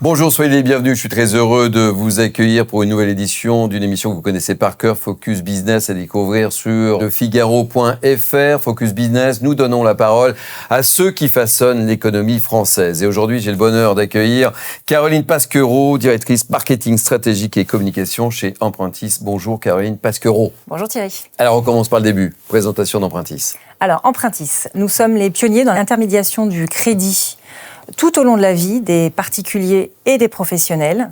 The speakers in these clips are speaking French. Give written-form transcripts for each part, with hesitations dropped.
Bonjour, soyez les bienvenus. Je suis très heureux de vous accueillir pour une nouvelle édition d'une émission que vous connaissez par cœur, Focus Business, à découvrir sur lefigaro.fr. Focus Business, nous donnons la parole à ceux qui façonnent l'économie française. Et aujourd'hui, j'ai le bonheur d'accueillir Caroline Pasquereau, directrice marketing stratégique et communication chez Empruntis. Bonjour Caroline Pasquereau. Bonjour Thierry. Alors, on commence par le début. Présentation d'Empruntis. Alors, Empruntis, nous sommes les pionniers dans l'intermédiation du crédit tout au long de la vie des particuliers et des professionnels.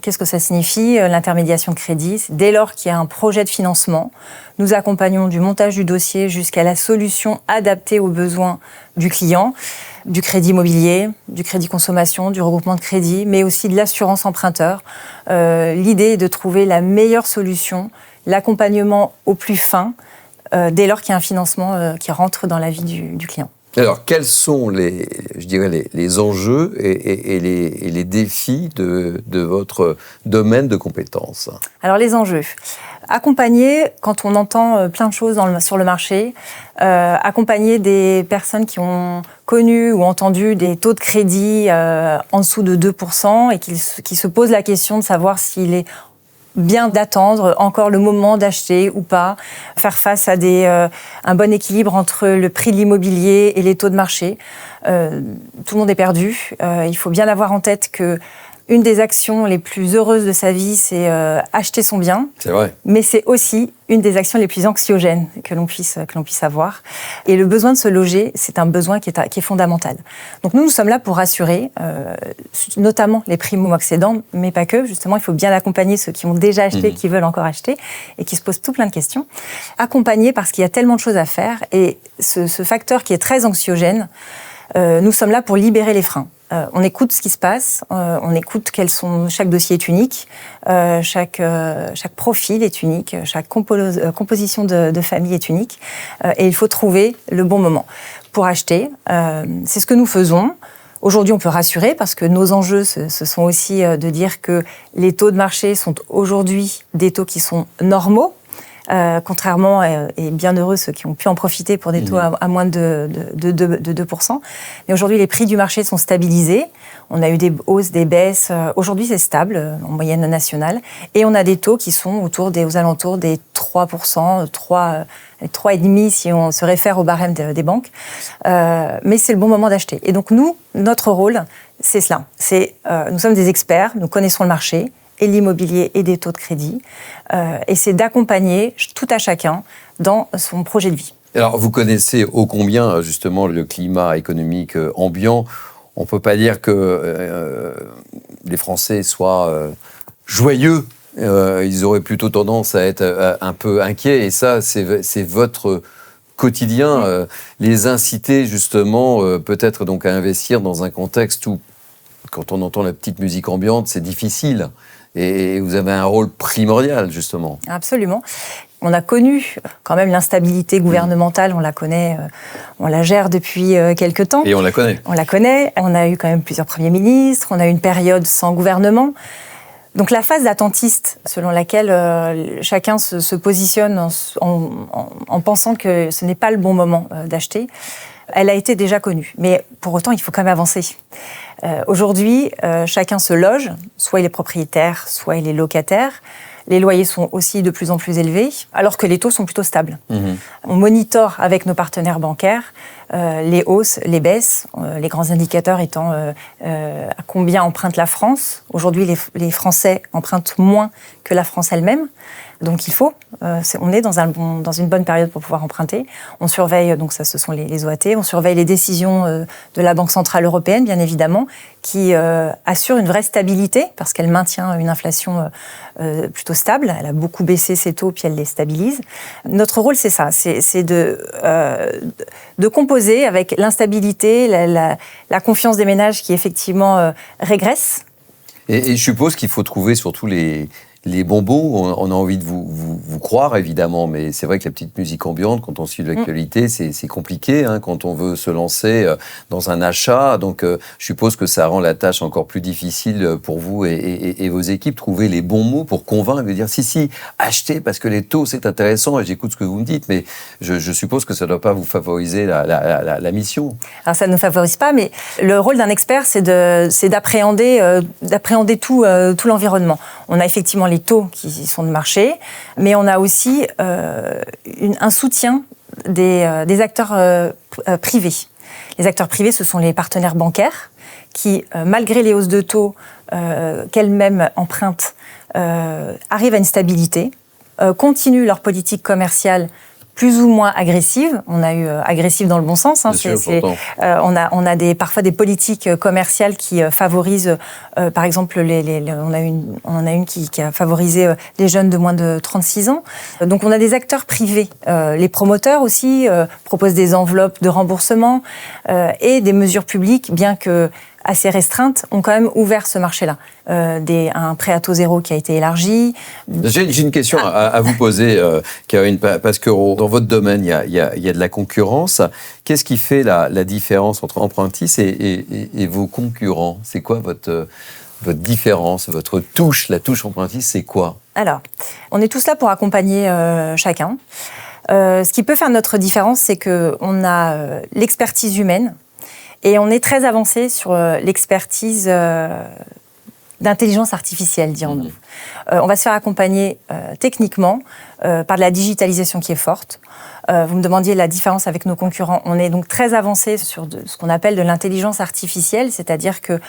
Qu'est-ce que ça signifie, l'intermédiation de crédit? Dès lors qu'il y a un projet de financement, nous accompagnons du montage du dossier jusqu'à la solution adaptée aux besoins du client, du crédit immobilier, du crédit consommation, du regroupement de crédit, mais aussi de l'assurance emprunteur. L'idée est de trouver la meilleure solution, l'accompagnement au plus fin, dès lors qu'il y a un financement qui rentre dans la vie du client. Alors, quels sont les enjeux et les défis de votre domaine de compétences? Alors, les enjeux. Accompagner, quand on entend plein de choses sur le marché, accompagner des personnes qui ont connu ou entendu des taux de crédit en dessous de 2% et qui se posent la question de savoir s'il est bien d'attendre encore le moment d'acheter ou pas, faire face à un bon équilibre entre le prix de l'immobilier et les taux de marché. Tout le monde est perdu. Il faut bien avoir en tête que une des actions les plus heureuses de sa vie, c'est acheter son bien. C'est vrai. Mais c'est aussi une des actions les plus anxiogènes que l'on puisse avoir. Et le besoin de se loger, c'est un besoin qui est fondamental. Donc nous sommes là pour rassurer, notamment les primo-accédants, mais pas que. Justement, il faut bien accompagner ceux qui ont déjà acheté, qui veulent encore acheter et qui se posent tout plein de questions. Accompagner parce qu'il y a tellement de choses à faire. Et ce facteur qui est très anxiogène, nous sommes là pour libérer les freins. On écoute ce qui se passe, on écoute chaque dossier est unique, chaque profil est unique, chaque composition de famille est unique, et il faut trouver le bon moment pour acheter. C'est ce que nous faisons. Aujourd'hui, on peut rassurer parce que nos enjeux, ce sont aussi de dire que les taux de marché sont aujourd'hui des taux qui sont normaux. Contrairement, et bien heureux ceux qui ont pu en profiter pour des taux à moins de 2%. Mais aujourd'hui, les prix du marché sont stabilisés. On a eu des hausses, des baisses. Aujourd'hui, c'est stable en moyenne nationale. Et on a des taux qui sont aux alentours des 3%, 3,5% si on se réfère au barème des banques. Mais c'est le bon moment d'acheter. Et donc nous, notre rôle, c'est cela. Nous sommes des experts, nous connaissons le marché, et l'immobilier et des taux de crédit. Et c'est d'accompagner tout à chacun dans son projet de vie. Alors, vous connaissez ô combien, justement, le climat économique ambiant. On ne peut pas dire que les Français soient joyeux. Ils auraient plutôt tendance à être un peu inquiets. Et ça, c'est votre quotidien. Les inciter, justement, peut-être donc à investir dans un contexte où, quand on entend la petite musique ambiante, c'est difficile. Et vous avez un rôle primordial, justement. Absolument. On a connu quand même l'instabilité gouvernementale, on la connaît, on la gère depuis quelque temps. Et on la connaît. On la connaît, on a eu quand même plusieurs premiers ministres, on a eu une période sans gouvernement. Donc la phase d'attentiste, selon laquelle chacun se positionne en pensant que ce n'est pas le bon moment d'acheter, elle a été déjà connue. Mais pour autant, il faut quand même avancer. Aujourd'hui, chacun se loge, soit il est propriétaire, soit il est locataire. Les loyers sont aussi de plus en plus élevés, alors que les taux sont plutôt stables. On monitore avec nos partenaires bancaires les hausses, les baisses, les grands indicateurs étant à combien emprunte la France. Aujourd'hui, les Français empruntent moins que la France elle-même. Donc il faut, on est dans une bonne période pour pouvoir emprunter. On surveille, donc ça ce sont les OAT, on surveille les décisions de la Banque Centrale Européenne, bien évidemment, qui assure une vraie stabilité, parce qu'elle maintient une inflation plutôt stable. Elle a beaucoup baissé ses taux, puis elle les stabilise. Notre rôle, c'est ça, c'est de composer avec l'instabilité, la confiance des ménages qui effectivement régresse. Et je suppose qu'il faut trouver surtout les les bons mots. On a envie de vous croire, évidemment, mais c'est vrai que la petite musique ambiante, quand on suit l'actualité, c'est compliqué, hein, quand on veut se lancer dans un achat. Donc, je suppose que ça rend la tâche encore plus difficile pour vous et vos équipes. Trouver les bons mots pour convaincre, de dire si, achetez parce que les taux, c'est intéressant et j'écoute ce que vous me dites, mais je suppose que ça ne doit pas vous favoriser la mission. Alors, ça ne nous favorise pas, mais le rôle d'un expert, c'est d'appréhender tout l'environnement. On a effectivement les taux qui sont de marché, mais on a aussi un soutien des acteurs privés. Les acteurs privés, ce sont les partenaires bancaires qui, malgré les hausses de taux qu'elles-mêmes empruntent, arrivent à une stabilité, continuent leur politique commerciale plus ou moins agressive. On a eu agressive dans le bon sens. Hein, on a parfois des politiques commerciales qui favorisent, par exemple, on en a une qui a favorisé les jeunes de moins de 36 ans. Donc on a des acteurs privés. Les promoteurs aussi proposent des enveloppes de remboursement et des mesures publiques, bien que assez restreintes, ont quand même ouvert ce marché-là. Un prêt à taux zéro qui a été élargi. J'ai une question à vous poser, Caroline Pasquereau. Dans votre domaine, il y a de la concurrence. Qu'est-ce qui fait la différence entre Empruntis et vos concurrents? C'est quoi votre différence, votre touche? La touche Empruntis, c'est quoi? Alors, on est tous là pour accompagner chacun. Ce qui peut faire notre différence, c'est qu'on a l'expertise humaine. Et on est très avancé sur l'expertise d'intelligence artificielle, dirons-nous. On va se faire accompagner techniquement par de la digitalisation qui est forte. Vous me demandiez la différence avec nos concurrents. On est donc très avancé sur ce qu'on appelle de l'intelligence artificielle, c'est-à-dire que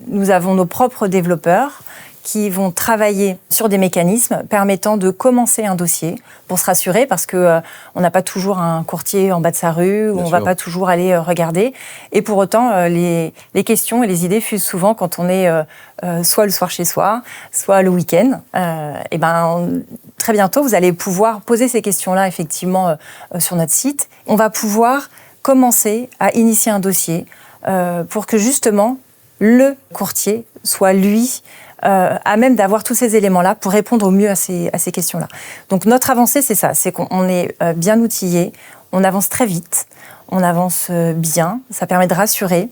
nous avons nos propres développeurs qui vont travailler sur des mécanismes permettant de commencer un dossier pour se rassurer, parce que on n'a pas toujours un courtier en bas de sa rue, où on ne va pas toujours aller regarder. Et pour autant, les questions et les idées fusent souvent quand on est soit le soir chez soi, soit le week-end. Et très bientôt, vous allez pouvoir poser ces questions-là effectivement sur notre site. On va pouvoir commencer à initier un dossier pour que justement le courtier soit lui à même d'avoir tous ces éléments-là pour répondre au mieux à ces questions-là. Donc notre avancée, c'est ça, c'est qu'on est bien outillé, on avance très vite, on avance bien, ça permet de rassurer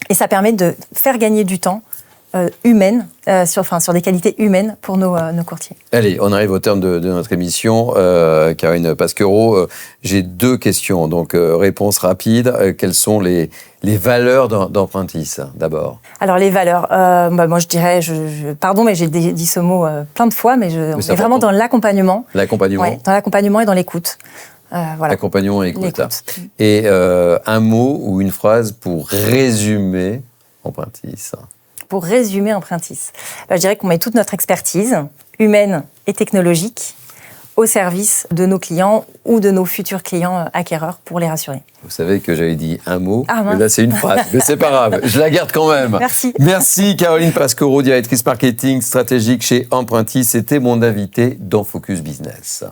et ça permet de faire gagner du temps humaine, sur des qualités humaines pour nos courtiers. Allez, on arrive au terme de notre émission. Caroline Pasquereau, j'ai 2 questions, donc réponse rapide. Quelles sont les valeurs d'Empruntis, d'abord? Alors les valeurs, moi je dirais, pardon, mais j'ai dit ce mot plein de fois, mais on est vraiment dans l'accompagnement. L'accompagnement. Ouais, dans l'accompagnement et dans l'écoute. Voilà. Accompagnement et écoute. Et un mot ou une phrase pour résumer Empruntis? Pour résumer Empruntis, je dirais qu'on met toute notre expertise humaine et technologique au service de nos clients ou de nos futurs clients acquéreurs pour les rassurer. Vous savez que j'avais dit un mot, mais là c'est une phrase, mais c'est pas grave, je la garde quand même. Merci. Merci Caroline Pasquereau, directrice marketing stratégique chez Empruntis. C'était mon invité dans Focus Business.